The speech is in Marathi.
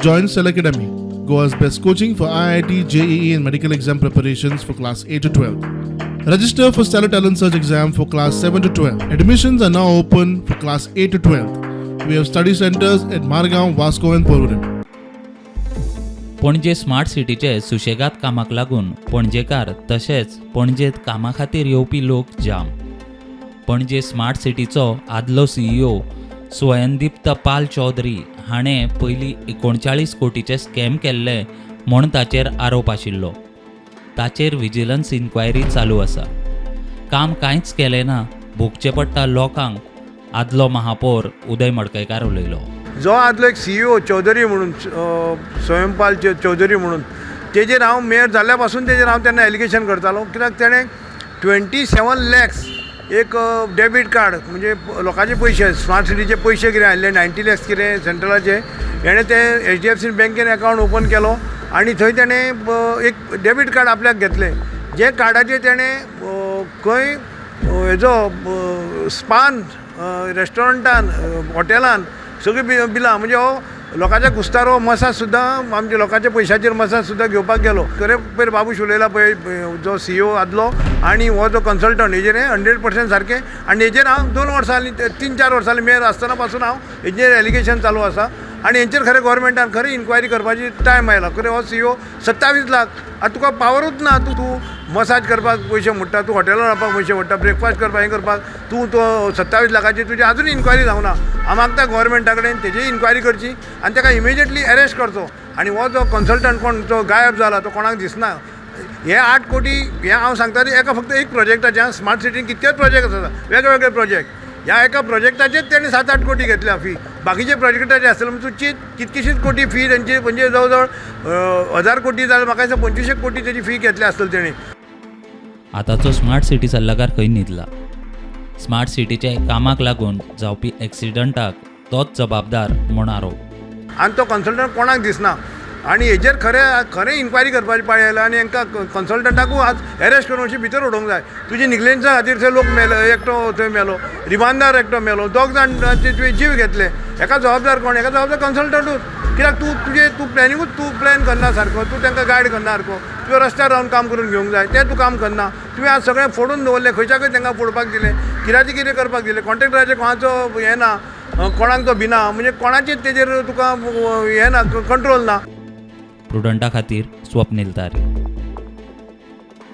Join Cell Academy, Goa's best coaching for IIT, JEE and medical exam preparations for class 8 to 12. Register for Stellar Talent Search exam for class 7 to 12. Admissions are now open for class 8 to 12. We have study centers at Margao, Vasco and Porvorim. पणजे स्मार्ट सिटीचे सुशेगाद कामाक लागून पणजेकार तशेंच पणजेत कामा खातीर येवपी लोक जाम. पणजे स्मार्ट सिटीचो आदलो CEO स्वयंदीप्त पाल चौधरी हाणें पयलीं 39 कोटीचे स्कॅम केल्ले म्हूण ताचेर आरोप आशिल्लो. ताचेर विजिलन्स इन्क्वायरी चालू आसा. काम कांयच केलें ना, भोगचें पडटा लोकांक, आदलो महापौर उदय मडकयकार उलयलो. जो आदलो एक CEO चौधरी म्हणून स्वयंपाल चौधरी म्हणून तेजेर हांव मेयर जाल्ल्या पासून तेजेर हांव तेन्ना एलिगेशन करतालो, कित्याक तेणें 27 lakhs एक डेबीट कार्ड म्हणजे लोकांचे पयशे स्मार्ट सिटीचे पयशे कितें आयिल्ले 90 lakhs कितें सेंट्रलाचे हेणें ते HDFC बँकेन अकावंट ओपन केलो आनी थंय तेणें एक डेबीट कार्ड आपल्याक घेतलें. जे कार्डाचेर तेणें खंय हेजो स्पान रेस्टॉरंटान हॉटेलान सगळीं बिलां म्हणजे हो लोकांच्या कुस्तारो मसाज सुद्दां आमच्या लोकांच्या पयशांचेर मसाज सुद्दां घेवपाक गेलो. खरें पयर बाबूश उलयला पळय जो CEO आदलो आनी हो जो कन्सल्टंट हेजेर 100% सारकें. आनी हेजेर हांव 2 वर्सांनी 3-4 वर्सांनी मेयर आसतना पासून हांव हेजेर एलिगेशन चालू आसा आनी हेंचेर खरें गोवोरमेंटान खरें इन्क्वायरी करपाची टायम आयला. खरें हो CEO 27 लाख आतां तुका पावरूच ना. तूं मसाज करपाक पयशे मोडटा, तूं हॉटेलान रावपाक पयशे मोडटा, ब्रेकफास्ट करपाक हें करपाक तूं तो 27 लाखाची तुजी आजून इन्क्वायरी जावना. हांव मागता गोवोरमेंटा कडेन तेजी इन्क्वायरी करची आनी ताका इमिजिएटली अरेस्ट करचो. आनी हो जो कन्सल्टंट कोण जो गायब जाला तो कोणाक दिसना. हे 8 कोटी हें हांव सांगता एका फक्त एक प्रोजेक्टाच्या स्मार्ट सिटीन कितलेच प्रोजेक्ट आसात वेगवेगळे प्रोजेक्ट. ह्या एका प्रोजेक्टाचेच तेणें 7-8 कोटी घेतल्या फी. बाकीचे प्रोजेक्टाचे आसले म्हणजे तूं कितकीशीच कोटी फी तेंची म्हणजे जवळ जवळ 1000 कोटी जाल्यार म्हाका दिसता 25 कोटी तेजी फी घेतली आसतली तेणें. आतांचो स्मार्ट सिटी सल्लागार खंय न्हिदला. स्मार्ट सिटीचे कामाक लागून जावपी एक्सिडंटाक तोच जबाबदार म्हूण आरोप. आनी तो कन्सल्टंट कोणाक दिसना आनी हेजेर खरें इन्क्वायरी करपाची पाळी आयला आनी हांकां कन्सल्टंटाकूय आज अरेस्ट करून अशी भितर उडोवंक जाय. तुजी निग्लेन्सा खातीर थंय लोक मेलो, एकटो थंय मेलो, रिमांदार एकटो मेलो, 2 जाणांचे तुवें जीव घेतले. हेका जबाबदार कोण? हेका जबाबदार कन्सल्टंटूच. कित्याक तूं प्लॅन करना सारको, तूं तांकां गायड करना सारको, तुवें रस्त्यार रावन काम करून घेवंक जाय तें तूं काम करना. तुवें आज सगळें फोडून दवरलें, खंयच्याकय तांकां फोडपाक दिलें, कितें करपाक दिलें. कॉन्ट्रॅक्टराचेर कोणाचो हें ना, कोणाक तो भिना, म्हणजे कोणाचेच तेजेर तुका हें ना, कंट्रोल ना. प्रुडंटा खातीर स्वप्नील तारी.